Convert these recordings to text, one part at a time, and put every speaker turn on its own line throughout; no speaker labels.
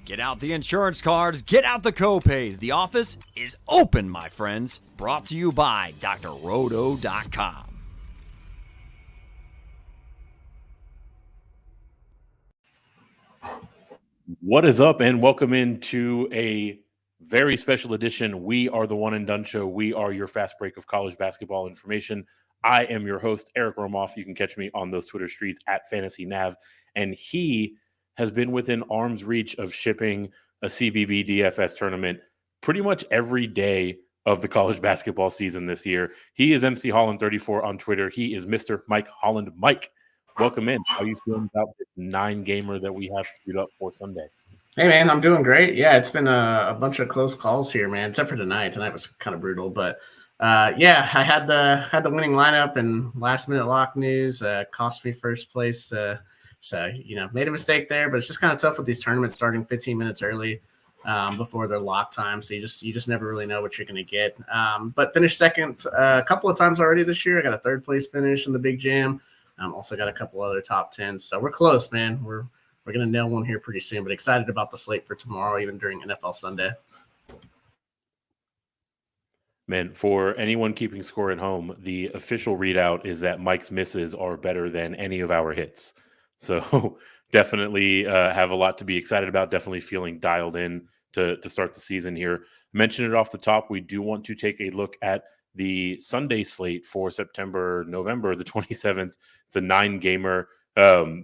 Get out the insurance cards, get out the copays. The office is open, my friends. Brought to you by drroto.com.
What is up, and welcome into a very special edition. We are the One and Done Show. We are your fast break of college basketball information. I am your host, Eric Romoff. You can catch me on those Twitter streets at FantasyNav. And he has been within arm's reach of shipping a CBB DFS tournament pretty much every day of the college basketball season this year. He is MC Holland34 on Twitter. He is Mr. Mike Holland. Mike, welcome in. How are you feeling about this 9-gamer that we have queued up for Sunday?
Hey, man, I'm doing great. Yeah, it's been a bunch of close calls here, man, except for tonight. Tonight was kind of brutal. But, yeah, I had the winning lineup, and last-minute lock news cost me first place. So, made a mistake there. But it's just kind of tough with these tournaments starting 15 minutes early before their lock time. So you just never really know what you're going to get. But finished second a couple of times already this year. I got a third-place finish in the Big Jam. Also got a couple other top 10s. So we're close, man. We're going to nail one here pretty soon, but excited about the slate for tomorrow, even during NFL Sunday.
Man, for anyone keeping score at home, the official readout is that Mike's misses are better than any of our hits. So definitely have a lot to be excited about, definitely feeling dialed in to start the season here. Mention it off the top, we do want to take a look at the Sunday slate for November the 27th. It's a 9-gamer.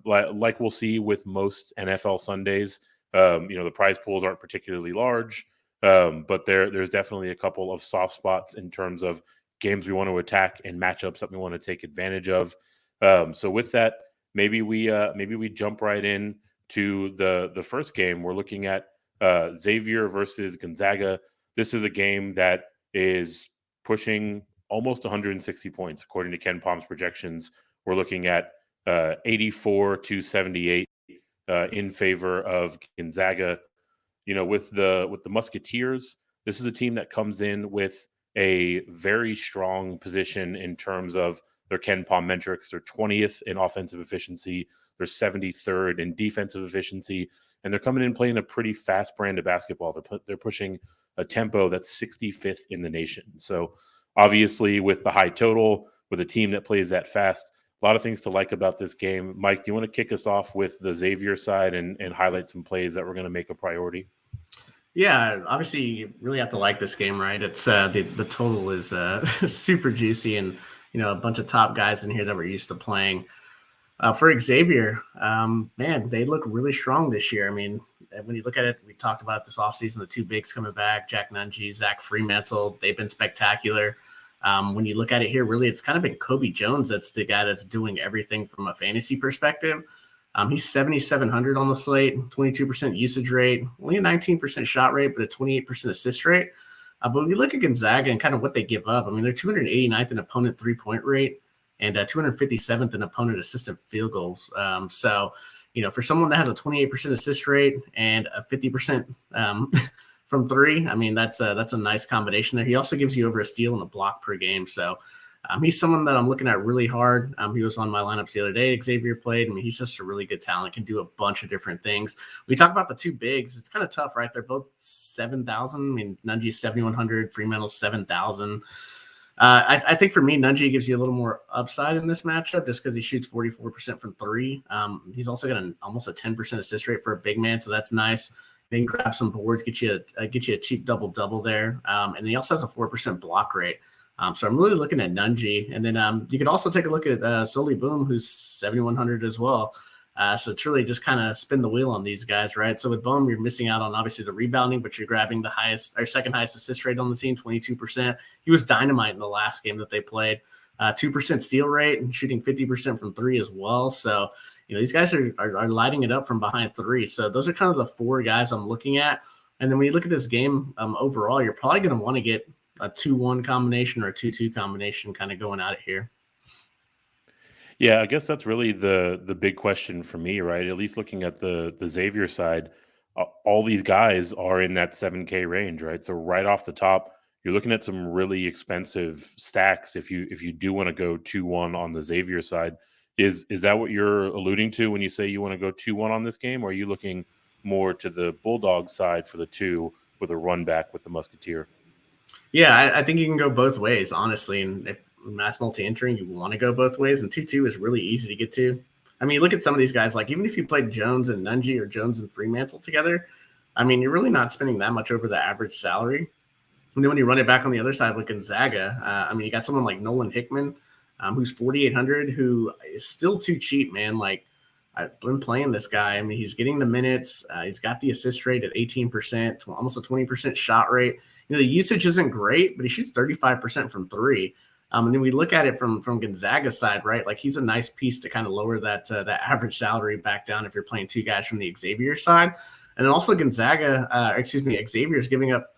Like we'll see with most NFL Sundays, the prize pools aren't particularly large, but there's definitely a couple of soft spots in terms of games we want to attack and matchups that we want to take advantage of. So with that, maybe we jump right in to the first game. We're looking at Xavier versus Gonzaga. This is a game that is pushing almost 160 points according to Ken Palm's projections. We're looking at 84-78 in favor of Gonzaga. With the Musketeers, this is a team that comes in with a very strong position in terms of their Ken Palm metrics. They're 20th in offensive efficiency. They're 73rd in defensive efficiency. And they're coming in playing a pretty fast brand of basketball. They're pushing a tempo that's 65th in the nation. So obviously with the high total, with a team that plays that fast, a lot of things to like about this game. Mike, do you want to kick us off with the Xavier side and highlight some plays that we're going to make a priority?
Yeah, obviously you really have to like this game, right? It's the total is super juicy, and a bunch of top guys in here that we're used to playing. For Xavier, man, they look really strong this year. I mean, when you look at it, we talked about this offseason, the two bigs coming back, Jack Nunge, Zach Fremantle, they've been spectacular. When you look at it here, really, it's kind of been Kobe Jones that's the guy that's doing everything from a fantasy perspective. He's 7,700 on the slate, 22% usage rate, only a 19% shot rate, but a 28% assist rate. But when you look at Gonzaga and kind of what they give up, I mean, they're 289th in opponent three-point rate and 257th in opponent assisted field goals. So, for someone that has a 28% assist rate and a 50% from three, I mean, that's a nice combination there. He also gives you over a steal and a block per game. So he's someone that I'm looking at really hard. He was on my lineups the other day. Xavier played. I mean, he's just a really good talent, can do a bunch of different things. We talk about the two bigs. It's kind of tough, right? They're both 7,000. I mean, Nunge is 7,100, Fremantle 7,000. I think for me, Nunge gives you a little more upside in this matchup just because he shoots 44% from three. He's also got almost a 10% assist rate for a big man, so that's nice. Then grab some boards, get you a cheap double-double there. And then he also has a 4% block rate. So I'm really looking at Nunge. And then you could also take a look at Sully Boom, who's 7,100 as well. So it's really just kind of spin the wheel on these guys, right? So with Bohm, you're missing out on obviously the rebounding, but you're grabbing the highest or second highest assist rate on the team, 22%. He was dynamite in the last game that they played. 2% steal rate and shooting 50% from three as well. So, these guys are lighting it up from behind three. So those are kind of the four guys I'm looking at. And then when you look at this game overall, you're probably going to want to get a 2-1 combination or a 2-2 combination kind of going at it here.
Yeah, I guess that's really the big question for me, right? At least looking at the Xavier side, all these guys are in that 7K range, right? So right off the top, you're looking at some really expensive stacks if you do want to go 2-1 on the Xavier side. Is that what you're alluding to when you say you want to go 2-1 on this game, or are you looking more to the Bulldog side for the 2 with a run back with the Musketeer.
Yeah, I think you can go both ways, honestly. And if mass multi-entering, you want to go both ways. And 2-2 is really easy to get to. I mean, look at some of these guys. Like, even if you played Jones and Nunji or Jones and Fremantle together, I mean, you're really not spending that much over the average salary. And then when you run it back on the other side with Gonzaga, I mean, you got someone like Nolan Hickman, who's 4,800, who is still too cheap, man. Like, I've been playing this guy. I mean, he's getting the minutes. He's got the assist rate at 18%, almost a 20% shot rate. You know, the usage isn't great, but he shoots 35% from three. And then we look at it from Gonzaga's side, right? Like, he's a nice piece to kind of lower that average salary back down if you're playing two guys from the Xavier side. And then also Xavier is giving up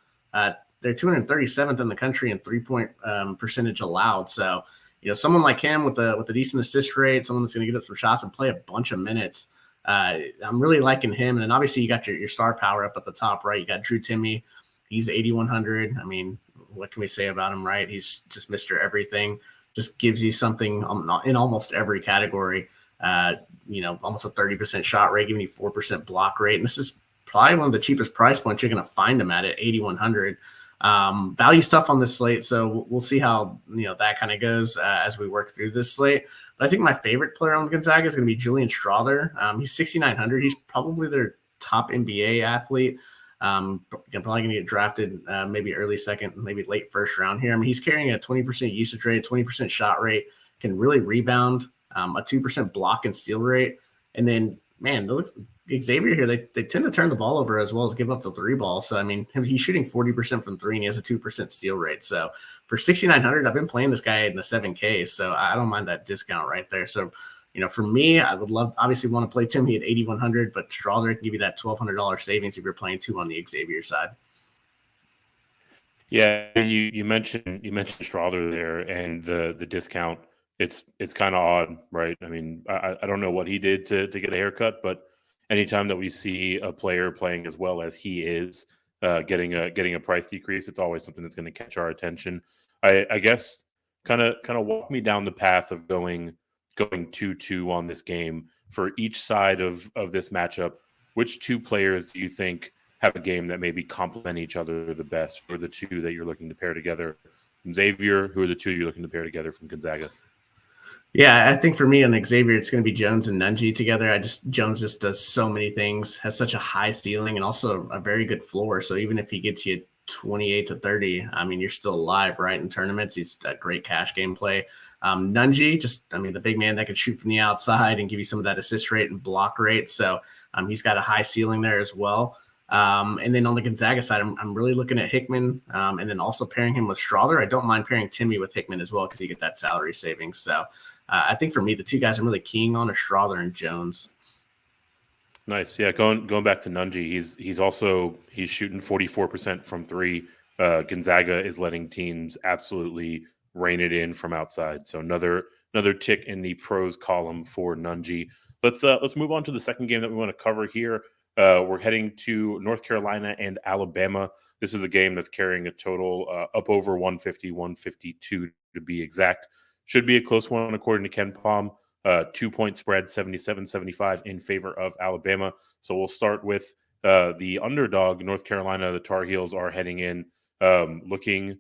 they're 237th in the country in 3-point percentage allowed. So, you know, someone like him with a decent assist rate, someone that's going to get up some shots and play a bunch of minutes. I'm really liking him. And then obviously you got your star power up at the top, right? You got Drew Timme. He's 8,100. I mean, what can we say about him, right? He's just Mr. Everything. Just gives you something in almost every category. You know, almost a 30% shot rate, giving you 4% block rate. And this is probably one of the cheapest price points you're going to find him at 8,100. Value stuff on this slate, so we'll see how that kind of goes as we work through this slate. But I think my favorite player on Gonzaga is going to be Julian Strother. He's 6,900. He's probably their top NBA athlete. Probably going to get drafted maybe early second, maybe late first round here. I mean, he's carrying a 20% usage rate, 20% shot rate, can really rebound, a 2% block and steal rate, and then man, it looks Xavier here, they tend to turn the ball over as well as give up the three ball. So, I mean, he's shooting 40% from three and he has a 2% steal rate. So for 6,900, I've been playing this guy in the 7K. So I don't mind that discount right there. So, for me, I would obviously want to play Timme at 8,100, but Strother can give you that $1,200 savings if you're playing two on the Xavier side.
Yeah, you mentioned Strother there and the discount. It's kind of odd, right? I mean, I don't know what he did to get a haircut, but anytime that we see a player playing as well as he is, getting a price decrease, it's always something that's going to catch our attention. I guess kind of walk me down the path of going 2-2 on this game for each side of this matchup. Which two players do you think have a game that maybe complement each other the best, or the two that you're looking to pair together from Xavier? Who are the two you're looking to pair together from Gonzaga?
Yeah, I think for me on Xavier, it's going to be Jones and Nunji together. Jones just does so many things, has such a high ceiling and also a very good floor. So even if he gets you 28 to 30, I mean, you're still alive, right? In tournaments, he's a great cash game play. Nunji, the big man that could shoot from the outside and give you some of that assist rate and block rate. So he's got a high ceiling there as well. And then on the Gonzaga side, I'm really looking at Hickman and then also pairing him with Strother. I don't mind pairing Timme with Hickman as well because you get that salary savings. So I think for me, the two guys I'm really keying on are Strother and Jones.
Nice. Yeah, going back to Nunji, he's shooting 44% from three. Gonzaga is letting teams absolutely rain it in from outside. So another tick in the pros column for Nunji. Let's move on to the second game that we want to cover here. We're heading to North Carolina and Alabama. This is a game that's carrying a total up over 150, 152 to be exact. Should be a close one according to Ken Palm. 2-point spread, 77-75 in favor of Alabama. So we'll start with the underdog, North Carolina. The Tar Heels are heading in looking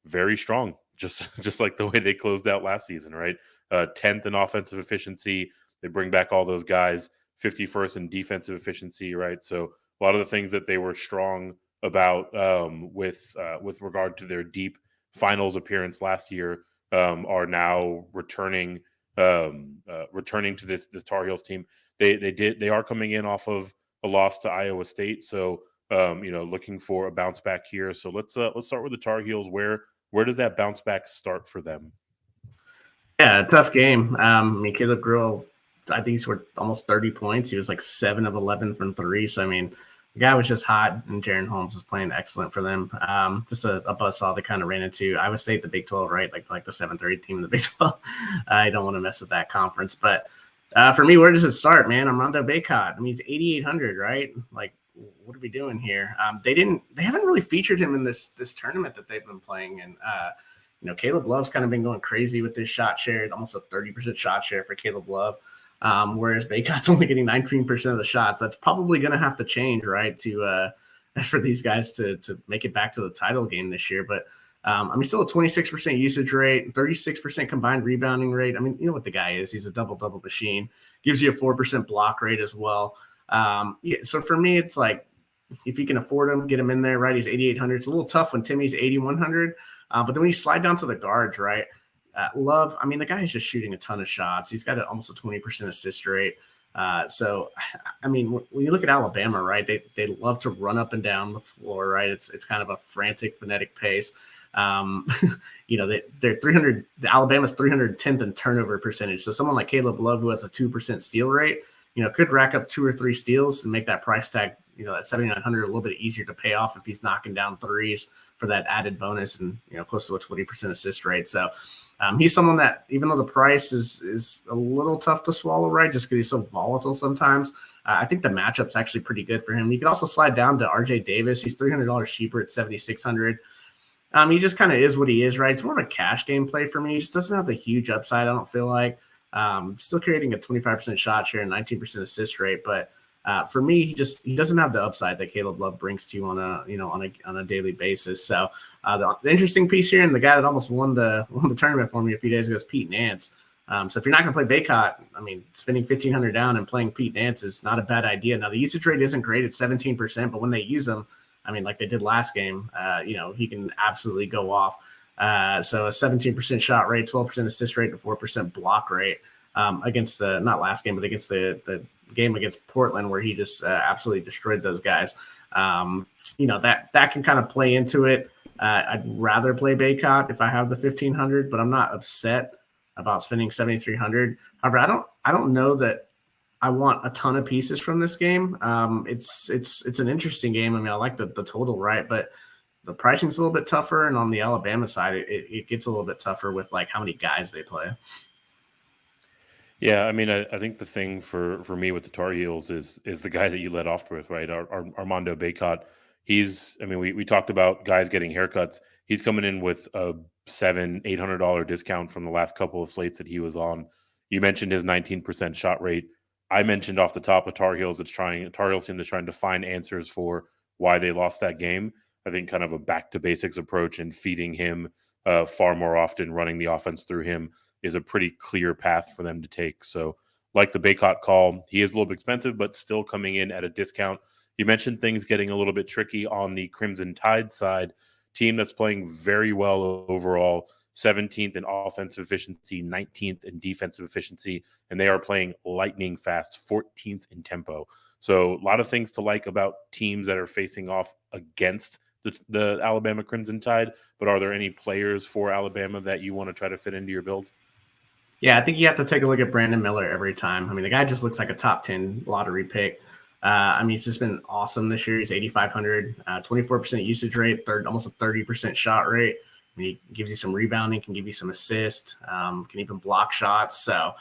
very strong, just like the way they closed out last season, right? 10th in offensive efficiency. They bring back all those guys. 51st in defensive efficiency, right? So a lot of the things that they were strong about with regard to their deep finals appearance last year are now returning to this Tar Heels team. They are coming in off of a loss to Iowa State, so looking for a bounce back here. So let's start with the Tar Heels. Where does that bounce back start for them?
Yeah, tough game. Caleb Grill, I think he scored almost 30 points. He was like 7 of 11 from three. So, the guy was just hot, and Jaron Holmes was playing excellent for them. Just a buzzsaw that kind of ran into Iowa State, the Big 12, right? Like the 7th or 8th team in the Big 12. I don't want to mess with that conference. But for me, where does it start, man? Armando Bacot. He's 8,800, right? Like, what are we doing here? They haven't really featured him in this tournament that they've been playing. And, Caleb Love's kind of been going crazy with this shot share, almost a 30% shot share for Caleb Love. whereas Baycott's only getting 19% of the shots. That's probably going to have to change, right, to for these guys to make it back to the title game this year. But I mean, still a 26% usage rate, 36% combined rebounding rate. I mean, you know what the guy is. He's a double-double machine. Gives you a 4% block rate as well. Yeah, so for me, it's like, if you can afford him, get him in there, right? He's 8,800. It's a little tough when Timmy's 8,100. But then when you slide down to the guards, right? Love, I mean, the guy is just shooting a ton of shots. He's got almost a 20% assist rate. So, I mean, when you look at Alabama, right, they love to run up and down the floor, right? It's kind of a frantic, frenetic pace. You know, they're 300. Alabama's 310th in turnover percentage. So someone like Caleb Love, who has a 2% steal rate, you know, could rack up 2 or 3 steals and make that price tag, you know, at 7,900 a little bit easier to pay off if he's knocking down threes for that added bonus and, you know, close to a 20% assist rate. So he's someone that, even though the price is a little tough to swallow, right, just because he's so volatile sometimes, I think the matchup's actually pretty good for him. You can also slide down to RJ Davis. He's $300 cheaper at 7,600. He just kind of is what he is, right? It's more of a cash game play for me. He just doesn't have the huge upside, I don't feel like. Still creating a 25% shot share and 19% assist rate, but for me, he doesn't have the upside that Caleb Love brings to you on a daily basis. So the interesting piece here, and the guy that almost won the tournament for me a few days ago, is Pete Nance. So if you're not going to play Baycott, I mean, spending $1,500 down and playing Pete Nance is not a bad idea. Now the usage rate isn't great at 17%, but when they use him, I mean, like they did last game, you know, he can absolutely go off. So a 17% shot rate, 12% assist rate, and 4% block rate against not last game, but against the game against Portland, where he just absolutely destroyed those guys. You know, that can kind of play into it. I'd rather play Baycott if I have the 1,500, but I'm not upset about spending 7,300. However, I don't know that I want a ton of pieces from this game. It's an interesting game. I mean, I like the total, right? But the pricing's a little bit tougher, and on the Alabama side, it gets a little bit tougher with like how many guys they play.
Yeah, I mean, I think the thing for me with the Tar Heels is the guy that you led off with, right? Armando Bacot. I mean, we talked about guys getting haircuts. He's coming in with a $700-800 discount from the last couple of slates that he was on. You mentioned his 19% shot rate. I mentioned off the top of Tar Heels Tar Heels team that's trying to find answers for why they lost that game. I think kind of a back to basics approach and feeding him far more often, running the offense through him is a pretty clear path for them to take. So like the Baycott call, he is a little bit expensive, but still coming in at a discount. You mentioned things getting a little bit tricky on the Crimson Tide side, team that's playing very well overall, 17th in offensive efficiency, 19th in defensive efficiency, and they are playing lightning fast, 14th in tempo. So a lot of things to like about teams that are facing off against the Alabama Crimson Tide, but are there any players for Alabama that you want to try to fit into your build?
Yeah, I think you have to take a look at Brandon Miller every time. I mean, the guy just looks like a top 10 lottery pick. I mean, he's just been awesome this year. He's 8,500, 24% usage rate, almost a 30% shot rate. I mean, he gives you some rebounding, can give you some assist, can even block shots. So,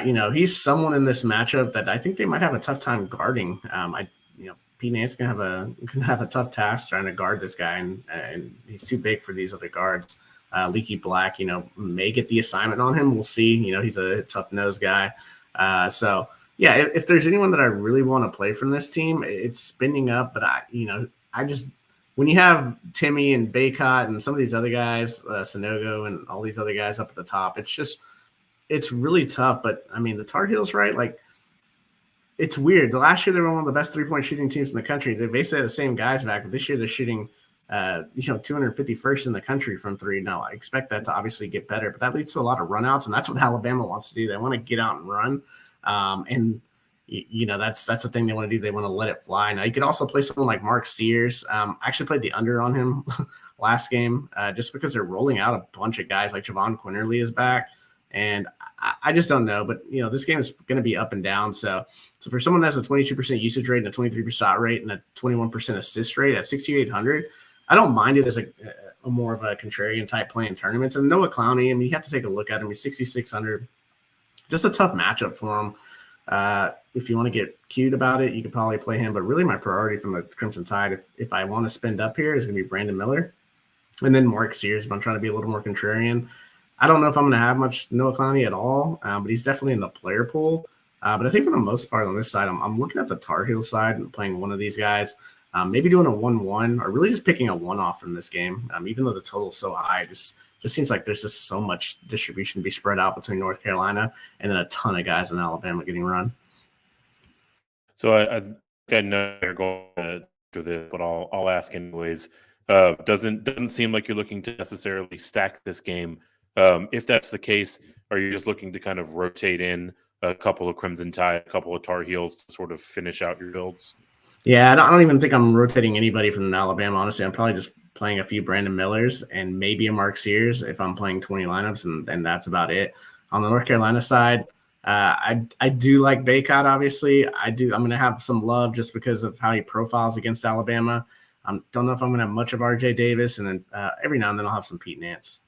you know, he's someone in this matchup that I think they might have a tough time guarding. Pete Nance can have a tough task trying to guard this guy, and he's too big for these other guards. Leaky Black, you know, may get the assignment on him. We'll see. You know, he's a tough nose guy. So yeah, if there's anyone that I really want to play from this team, it's spinning up. But when you have Timmy and Baycott and some of these other guys, Sanogo and all these other guys up at the top, it's really tough. But I mean, the Tar Heels, right? Like, it's weird. The last year they were one of the best 3-point shooting teams in the country. They basically had the same guys back, but this year they're shooting 251st in the country from three. Now I expect that to obviously get better, but that leads to a lot of runouts, and that's what Alabama wants to do. They want to get out and run, and you know that's the thing they want to do. They want to let it fly. Now you could also play someone like Mark Sears. I actually played the under on him last game just because they're rolling out a bunch of guys like Javon Quinterly is back. And I just don't know. But, you know, this game is going to be up and down. So for someone that has a 22% usage rate and a 23% shot rate and a 21% assist rate at 6,800, I don't mind it as a more of a contrarian type play in tournaments. And Noah Clowney, I mean, you have to take a look at him. He's 6,600. Just a tough matchup for him. If you want to get cute about it, you could probably play him. But really my priority from the Crimson Tide, if I want to spend up here, is going to be Brandon Miller. And then Mark Sears if I'm trying to be a little more contrarian. I don't know if I'm going to have much Noah Clowney at all, but he's definitely in the player pool. But I think for the most part on this side, I'm looking at the Tar Heels side and playing one of these guys, maybe doing a 1-1 or really just picking a one off from this game. Even though the total is so high, just seems like there's just so much distribution to be spread out between North Carolina and then a ton of guys in Alabama getting run.
So I think I know you're going to do this, but I'll ask anyways. Doesn't seem like you're looking to necessarily stack this game. If that's the case, are you just looking to kind of rotate in a couple of Crimson Tide, a couple of Tar Heels to sort of finish out your builds?
Yeah, I don't even think I'm rotating anybody from Alabama. Honestly, I'm probably just playing a few Brandon Millers and maybe a Mark Sears if I'm playing 20 lineups, and that's about it. On the North Carolina side, I do like Baycott, obviously. I'm going to have some love just because of how he profiles against Alabama. Don't know if I'm going to have much of RJ Davis, and then every now and then I'll have some Pete Nance.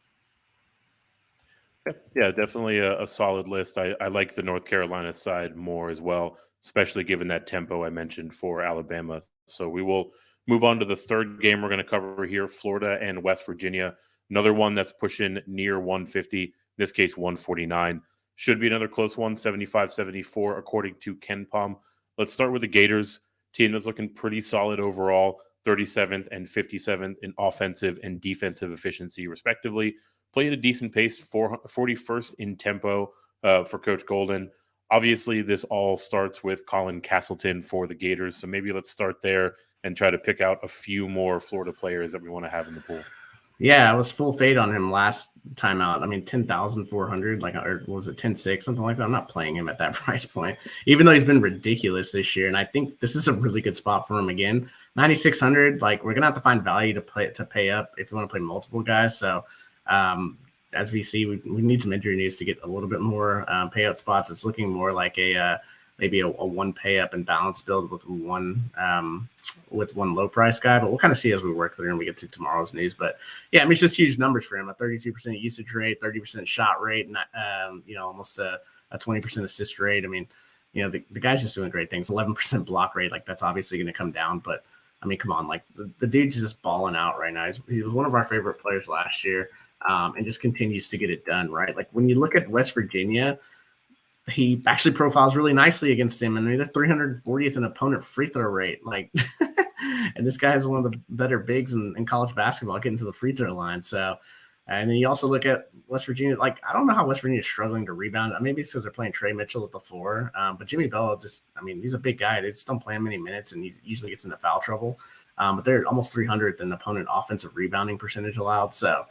Yeah, definitely a solid list. I like the North Carolina side more as well, especially given that tempo I mentioned for Alabama. So we will move on to the third game we're going to cover here, Florida and West Virginia. Another one that's pushing near 150, in this case 149. Should be another close one, 75-74, according to Ken Palm. Let's start with the Gators. Team that's looking pretty solid overall, 37th and 57th in offensive and defensive efficiency, respectively. Played a decent pace, 41st in tempo for Coach Golden. Obviously, this all starts with Colin Castleton for the Gators. So maybe let's start there and try to pick out a few more Florida players that we want to have in the pool.
Yeah, I was full fade on him last time out. I mean, 10,400, like, or what was it, 10.6, something like that. I'm not playing him at that price point, even though he's been ridiculous this year. And I think this is a really good spot for him again. 9,600, like, we're gonna have to find value to pay up if we want to play multiple guys. So, as we see, we need some injury news to get a little bit more payout spots. It's looking more like maybe a one pay up and balance build with one low price guy, but we'll kind of see as we work through and we get to tomorrow's news. But yeah, I mean, it's just huge numbers for him: a 32% usage rate, 30% shot rate, and almost a 20% assist rate. I mean, the guy's just doing great things. 11% block rate, like that's obviously going to come down, but I mean, come on, like the dude's just balling out right now. He was one of our favorite players last year, and just continues to get it done, right? Like when you look at West Virginia, he actually profiles really nicely against him, and they're 340th in opponent free throw rate. Like, and this guy is one of the better bigs in college basketball getting to the free throw line. So, and then you also look at West Virginia. Like, I don't know how West Virginia is struggling to rebound. Maybe it's because they're playing Trey Mitchell at the 4. But Jimmy Bell he's a big guy. They just don't play him many minutes, and he usually gets into foul trouble. But they're almost 300th in opponent offensive rebounding percentage allowed. So,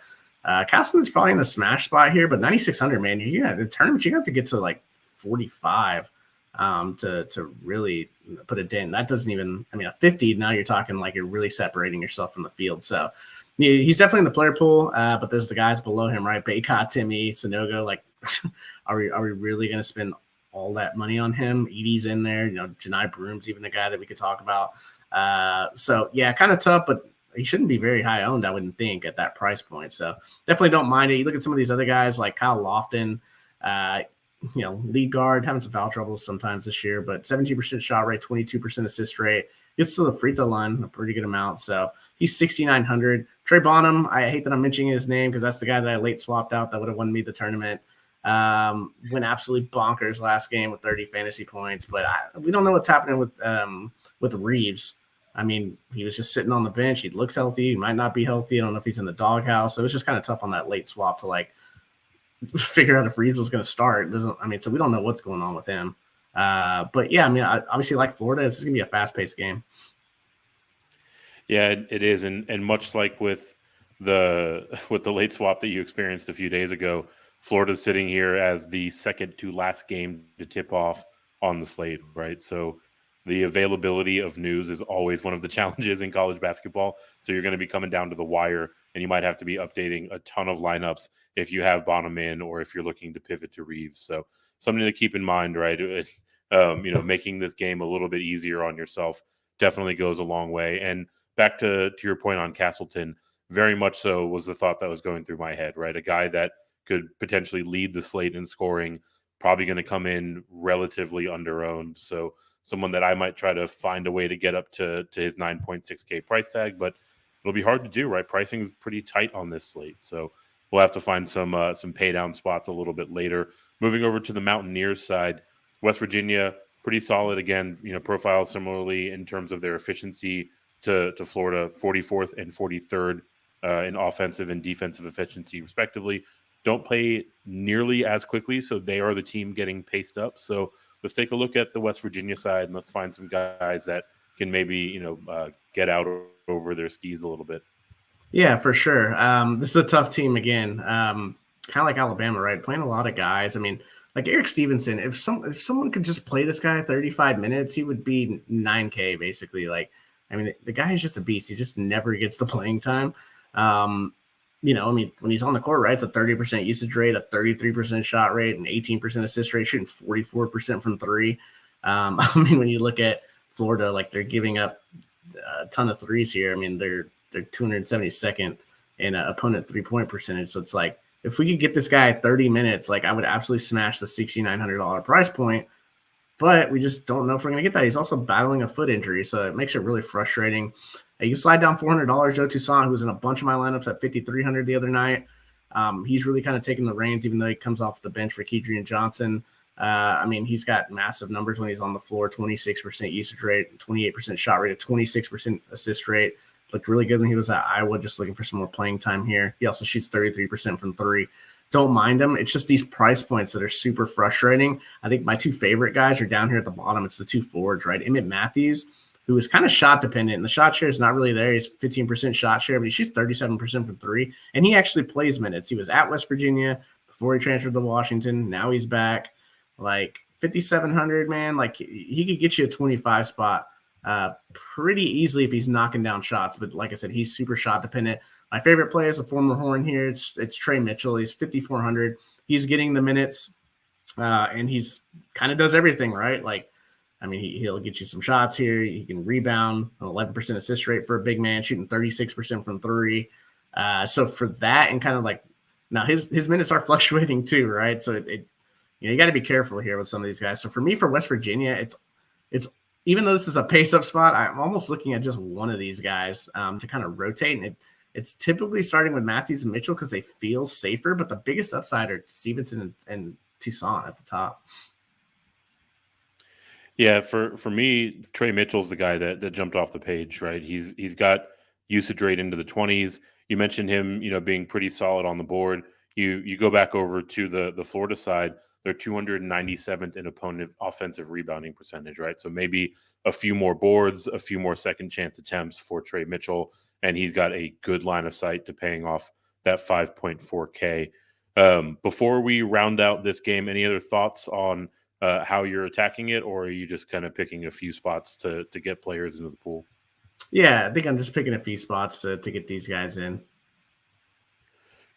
Castleton's probably in the smash spot here, but 9,600, man, the tournament, you have to get to like 45 to really put a dent. That doesn't even, I mean, a 50, now you're talking like you're really separating yourself from the field. So he's definitely in the player pool, but there's the guys below him, right? Baycott, Timmy, Sanogo. Like, are we really going to spend all that money on him? Edie's in there, Janai Broom's even a guy that we could talk about. So yeah, kind of tough, but he shouldn't be very high owned, I wouldn't think, at that price point. So definitely don't mind it. You look at some of these other guys like Kyle Lofton, lead guard, having some foul troubles sometimes this year, but 17% shot rate, 22% assist rate. Gets to the free throw line a pretty good amount. So he's 6,900. Trey Bonham, I hate that I'm mentioning his name because that's the guy that I late swapped out that would have won me the tournament. Went absolutely bonkers last game with 30 fantasy points, but we don't know what's happening with Reeves. I mean, he was just sitting on the bench. He looks healthy. He might not be healthy. I don't know if he's in the doghouse. So it was just kind of tough on that late swap to like figure out if Reeves was going to start. So we don't know what's going on with him. But yeah, I mean, I obviously like Florida. This is going to be a fast-paced game.
Yeah, it is, and much like with the late swap that you experienced a few days ago, Florida's sitting here as the second to last game to tip off on the slate, right? So the availability of news is always one of the challenges in college basketball. So you're going to be coming down to the wire, and you might have to be updating a ton of lineups if you have Bonham in or if you're looking to pivot to Reeves. So something to keep in mind, right? Making this game a little bit easier on yourself definitely goes a long way. And back to your point on Castleton, very much so was the thought that was going through my head, right? A guy that could potentially lead the slate in scoring, probably going to come in relatively under-owned. So someone that I might try to find a way to get up to his 9.6K price tag, but it'll be hard to do, right? Pricing is pretty tight on this slate. So we'll have to find some pay down spots a little bit later. Moving over to the Mountaineers side, West Virginia, pretty solid again. Profile similarly in terms of their efficiency to Florida, 44th and 43rd in offensive and defensive efficiency, respectively. Don't play nearly as quickly, so they are the team getting paced up. So let's take a look at the West Virginia side and let's find some guys that can maybe get out over their skis a little bit.
Yeah, for sure. This is a tough team again. Kind of like Alabama, right? Playing a lot of guys. I mean, like Eric Stevenson, if someone could just play this guy 35 minutes, he would be 9K basically. Like, I mean, the guy is just a beast. He just never gets the playing time. I mean, when he's on the court, right, it's a 30% usage rate, a 33% shot rate, an 18% assist rate, shooting 44% from three. I mean, when you look at Florida, like they're giving up a ton of threes here. I mean, they're 272nd in opponent 3-point percentage. So it's like, if we could get this guy 30 minutes, like I would absolutely smash the $6,900 price point, but we just don't know if we're going to get that. He's also battling a foot injury, so it makes it really frustrating. You can slide down $400. Joe Toussaint, who was in a bunch of my lineups at $5,300 the other night. He's really kind of taking the reins, even though he comes off the bench for Kedrian Johnson. I mean, he's got massive numbers when he's on the floor, 26% usage rate, 28% shot rate, a 26% assist rate. Looked really good when he was at Iowa, just looking for some more playing time here. He also shoots 33% from three. Don't mind him. It's just these price points that are super frustrating. I think my two favorite guys are down here at the bottom. It's the two forwards, right? Emmett Matthews, who is kind of shot dependent, and the shot share is not really there. He's 15% shot share, but he shoots 37% from three, and he actually plays minutes. He was at West Virginia before he transferred to Washington. Now he's back. Like 5,700, man. Like he could get you a 25 spot pretty easily if he's knocking down shots. But like I said, he's super shot dependent. My favorite play is a former Horn here. It's Trey Mitchell. He's 5,400. He's getting the minutes, and he's kind of does everything right. Like, I mean, he'll get you some shots here. He can rebound, an 11% assist rate for a big man, shooting 36% from three. So for that, and kind of like now his minutes are fluctuating too, right? So you got to be careful here with some of these guys. So for me, for West Virginia, it's even though this is a pace up spot, I'm almost looking at just one of these guys to kind of rotate. And it's typically starting with Matthews and Mitchell because they feel safer, but the biggest upside are Stevenson and Toussaint at the top.
Yeah, for me, Trey Mitchell's the guy that jumped off the page, right? He's got usage rate into the 20s. You mentioned him, being pretty solid on the board. You go back over to the Florida side, they're 297th in opponent offensive rebounding percentage, right? So maybe a few more boards, a few more second chance attempts for Trey Mitchell, and he's got a good line of sight to paying off that 5.4K. Before we round out this game, any other thoughts on how you're attacking it, or are you just kind of picking a few spots to get players into the pool?
Yeah, I think I'm just picking a few spots to get these guys in.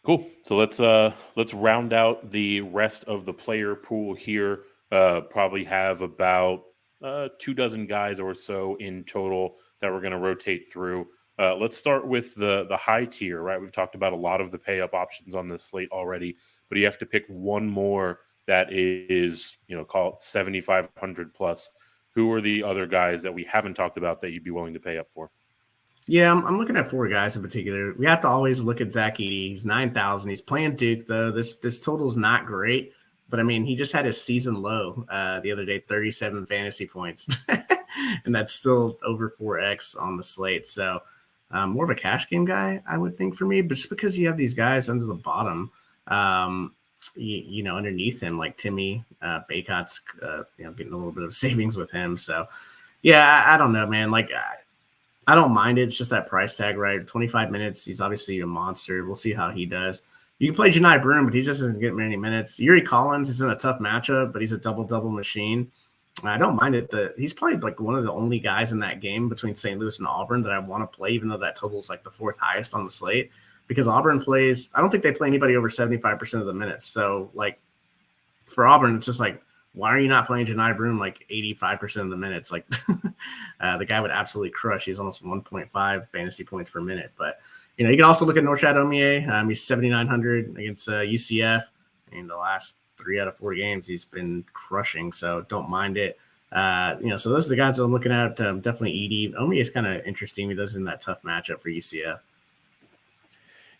Cool. So let's round out the rest of the player pool here. Probably have about 24 guys or so in total that we're going to rotate through. Let's start with the high tier, right? We've talked about a lot of the pay up options on this slate already, but you have to pick one more that is, call it 7,500 plus. Who are the other guys that we haven't talked about that you'd be willing to pay up for?
Yeah, I'm looking at four guys in particular. We have to always look at Zach Edey. He's 9,000. He's playing Duke, though. This total is not great, but I mean, he just had his season low the other day, 37 fantasy points, and that's still over 4x on the slate. So more of a cash game guy, I would think, for me, but just because you have these guys under the bottom, underneath him, like Timmy Baycott's, getting a little bit of savings with him. So, yeah, I don't know, man. Like, I don't mind it. It's just that price tag, right? 25 minutes. He's obviously a monster. We'll see how he does. You can play Janai Broom, but he just doesn't get many minutes. Yuri Collins is in a tough matchup, but he's a double-double machine. I don't mind it. He's probably like one of the only guys in that game between St. Louis and Auburn that I want to play, even though that total is like the fourth highest on the slate. Because Auburn plays – I don't think they play anybody over 75% of the minutes. So, like, for Auburn, it's just like, why are you not playing Janai Broom like 85% of the minutes? Like, the guy would absolutely crush. He's almost 1.5 fantasy points per minute. But, you can also look at Norchad Omier. He's 7,900 against UCF. The last 3 out of 4 games, he's been crushing. So, don't mind it. So those are the guys that I'm looking at. Definitely Edey. Omier is kind of interesting. He does in that tough matchup for UCF.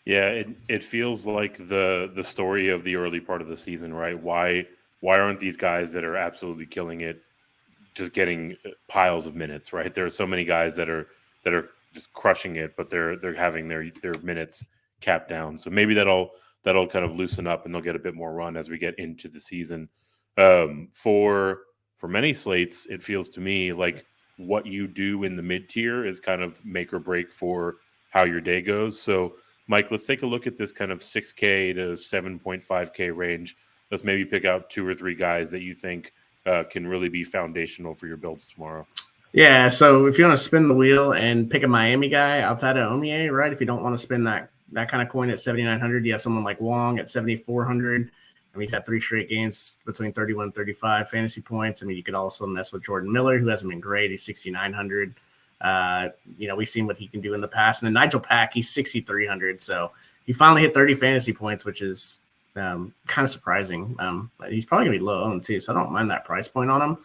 Yeah, it feels like the story of the early part of the season, right? Why aren't these guys that are absolutely killing it just getting piles of minutes, right? There are so many guys that are just crushing it, but they're having their minutes capped down. So maybe that'll kind of loosen up and they'll get a bit more run as we get into the season. For many slates, it feels to me like what you do in the mid tier is kind of make or break for how your day goes. So, Mike, let's take a look at this kind of 6K to 7.5K range. Let's maybe pick out 2 or 3 guys that you think can really be foundational for your builds tomorrow.
Yeah, so if you want to spin the wheel and pick a Miami guy outside of Omie, right? If you don't want to spend that kind of coin at 7,900, you have someone like Wong at 7,400. I mean, he's had 3 straight games between 31 and 35 fantasy points. I mean, you could also mess with Jordan Miller, who hasn't been great. He's 6,900. We've seen what he can do in the past. And then Nigel Pack, he's 6,300. So he finally hit 30 fantasy points, which is kind of surprising. He's probably going to be low owned too, so I don't mind that price point on him.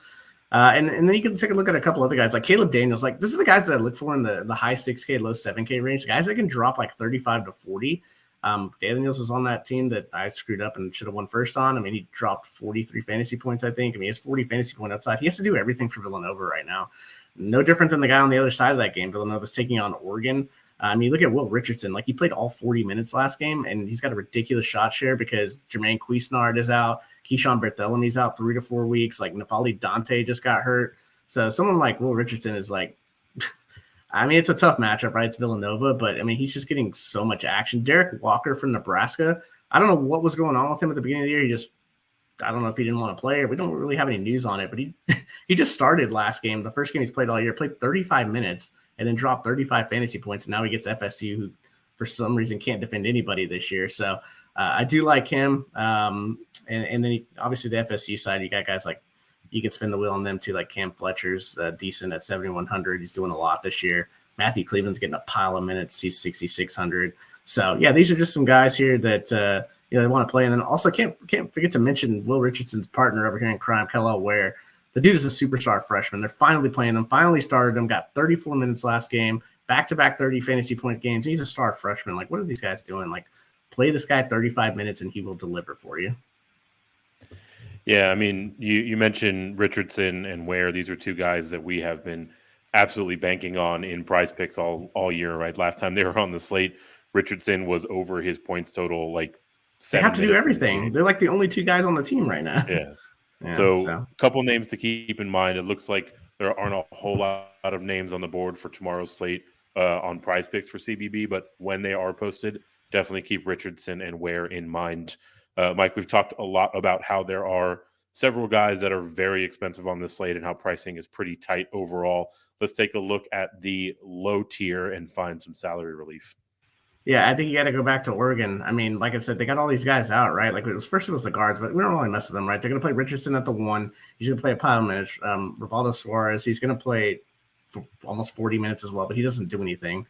And then you can take a look at a couple other guys like Caleb Daniels. Like, this is the guys that I look for in the high 6K, low 7K range. Guys that can drop like 35 to 40. Daniels was on that team that I screwed up and should have won first on. I mean, he dropped 43 fantasy points, I think. I mean, he has 40 fantasy point upside. He has to do everything for Villanova right now. No different than the guy on the other side of that game. Villanova's taking on Oregon. I mean, look at Will Richardson. Like, he played all 40 minutes last game, and he's got a ridiculous shot share because Jermaine Cuisnard is out. Keyshawn Barthelony's out 3 to 4 weeks. Like, Nafali Dante just got hurt. So someone like Will Richardson is like, I mean, it's a tough matchup, right? It's Villanova, but I mean, he's just getting so much action. Derek Walker from Nebraska. I don't know what was going on with him at the beginning of the year. I don't know if he didn't want to play or we don't really have any news on it, but he just started last game. The first game he's played all year, played 35 minutes and then dropped 35 fantasy points. And now he gets FSU, who for some reason can't defend anybody this year. So I do like him. And then obviously the FSU side, you got guys like, you can spin the wheel on them too, like Cam Fletcher's decent at 7,100. He's doing a lot this year. Matthew Cleveland's getting a pile of minutes. He's 6,600. So yeah, these are just some guys here that they want to play. And then also can't forget to mention Will Richardson's partner over here in crime, Kellel Ware. The dude is a superstar freshman. They're finally playing him. Finally started him. Got 34 minutes last game. Back-to-back 30 fantasy point games. He's a star freshman. Like, what are these guys doing? Like, play this guy 35 minutes and he will deliver for you.
Yeah, I mean, you mentioned Richardson and Ware. These are 2 guys that we have been absolutely banking on in prize picks all year, right? Last time they were on the slate, Richardson was over his points total like 7
They have to do
minutes
everything. They're like the only 2 guys on the team right now.
Yeah. So a couple names to keep in mind. It looks like there aren't a whole lot of names on the board for tomorrow's slate on prize picks for CBB, but when they are posted, definitely keep Richardson and Ware in mind. Mike, we've talked a lot about how there are several guys that are very expensive on this slate and how pricing is pretty tight overall. Let's take a look at the low tier and find some salary relief.
Yeah, I think you got to go back to Oregon. I mean, like I said, they got all these guys out, right? Like, it was the guards, but we don't really mess with them, right? They're going to play Richardson at the 1. He's going to play a pile of minutes. Rivaldo Suarez, he's going to play for almost 40 minutes as well, but he doesn't do anything.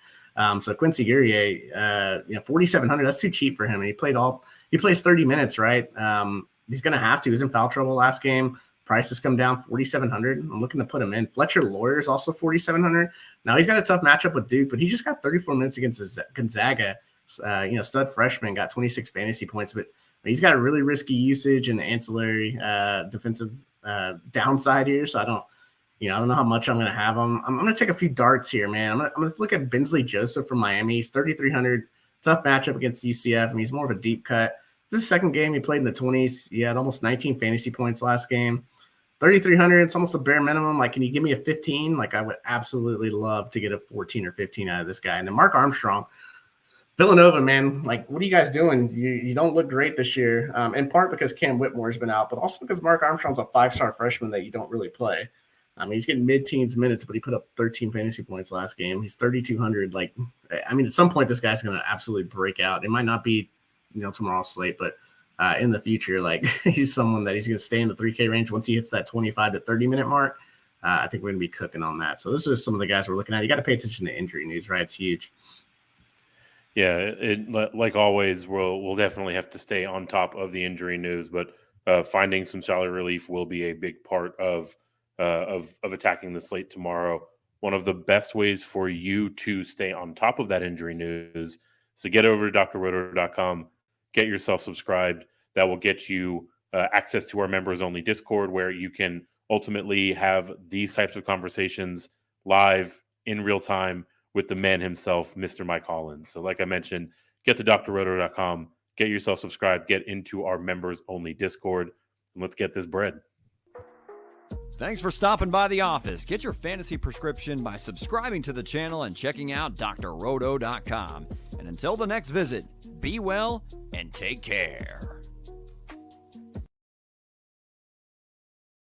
So Quincy Guerrier, 4,700, that's too cheap for him. And he plays 30 minutes, right? He's going to have to. He was in foul trouble last game. Price has come down 4,700. I'm looking to put him in. Fletcher Lawyer's also 4,700. Now he's got a tough matchup with Duke, but he just got 34 minutes against Gonzaga. Stud freshman, got 26 fantasy points, but he's got a really risky usage and ancillary defensive downside here. So I don't know how much I'm going to have him. I'm going to take a few darts here, man. I'm going to look at Bensley Joseph from Miami. He's 3,300. Tough matchup against UCF. I mean, he's more of a deep cut. This is the second game he played in the 20s. He had almost 19 fantasy points last game. 3,300, it's almost a bare minimum. Like, can you give me a 15? Like, I would absolutely love to get a 14 or 15 out of this guy. And then Mark Armstrong, Villanova, man, like, what are you guys doing? You don't look great this year, in part because Cam Whitmore's been out, but also because Mark Armstrong's a 5-star freshman that you don't really play. I mean, he's getting mid-teens minutes, but he put up 13 fantasy points last game. He's 3,200. Like, I mean, at some point, this guy's going to absolutely break out. It might not be, tomorrow's slate, but in the future, like, he's someone that he's going to stay in the 3K range once he hits that 25 to 30-minute mark. I think we're going to be cooking on that. So those are some of the guys we're looking at. You got to pay attention to injury news, right? It's huge.
Yeah, like always, we'll definitely have to stay on top of the injury news, but finding some salary relief will be a big part of attacking the slate tomorrow. One of the best ways for you to stay on top of that injury news So get over to drroto.com, get yourself subscribed. That will get you access to our members only Discord, where you can ultimately have these types of conversations live in real time with the man himself, Mr. Mike Holland. So like I mentioned, get to drroto.com, get yourself subscribed, get into our members only Discord, and let's get this bread.
Thanks for stopping by the office. Get your fantasy prescription by subscribing to the channel and checking out drroto.com. And until the next visit, be well and take care.